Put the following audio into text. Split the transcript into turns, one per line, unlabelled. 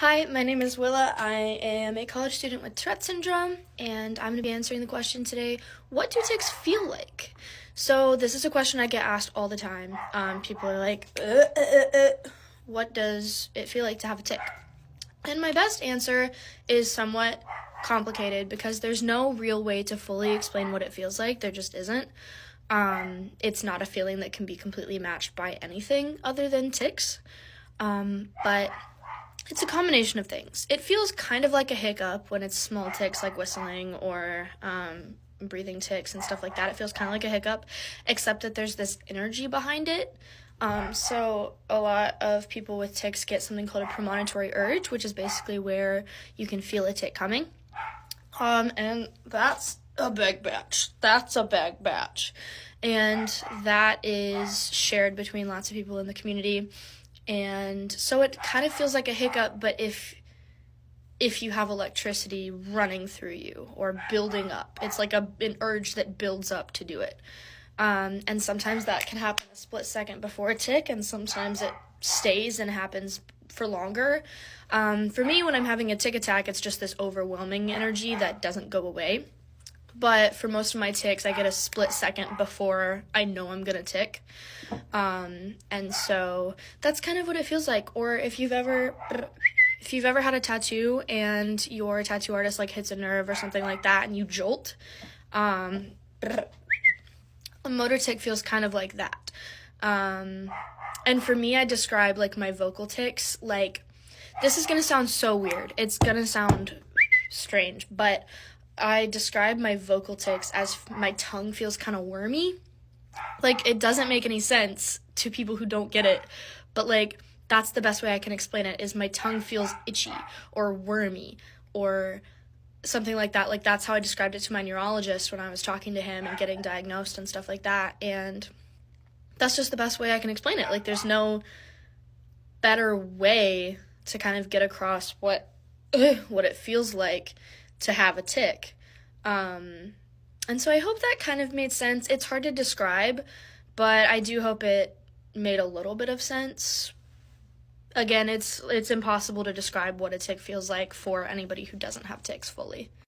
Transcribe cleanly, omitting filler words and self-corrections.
Hi, my name is Willa. I am a college student with Tourette syndrome, and I'm going to be answering the question today, what do tics feel like? So this is a question I get asked all the time. People are like, what does it feel like to have a tic? And my best answer is somewhat complicated because there's no real way to fully explain what it feels like. There just isn't. It's not a feeling that can be completely matched by anything other than tics. But it's a combination of things. It feels kind of like a hiccup when it's small tics like whistling or breathing tics and stuff like that. It feels kind of like a hiccup, except that there's this energy behind it. So a lot of people with tics get something called a premonitory urge, which is basically where you can feel a tic coming. And that's a big batch. And that is shared between lots of people in the community. And so it kind of feels like a hiccup, but if you have electricity running through you or building up, it's like an urge that builds up to do it. And sometimes that can happen a split second before a tic, and sometimes it stays and happens for longer. For me, when I'm having a tic attack, it's just this overwhelming energy that doesn't go away. But for most of my tics, I get a split second before I know I'm gonna tic. And so that's kind of what it feels like. Or if you've ever had a tattoo and your tattoo artist like hits a nerve or something like that and you jolt, a motor tic feels kind of like that. And for me, I describe like my vocal tics like, this is gonna sound so weird. It's gonna sound strange, but I describe my vocal tics as my tongue feels kind of wormy. Like, it doesn't make any sense to people who don't get it, but like, that's the best way I can explain it, is my tongue feels itchy or wormy or something like that. Like, that's how I described it to my neurologist when I was talking to him and getting diagnosed and stuff like that. And that's just the best way I can explain it. Like, there's no better way to kind of get across what it feels like to have a tic. And so I hope that kind of made sense. It's hard to describe, but I do hope it made a little bit of sense. Again, it's impossible to describe what a tic feels like for anybody who doesn't have tics fully.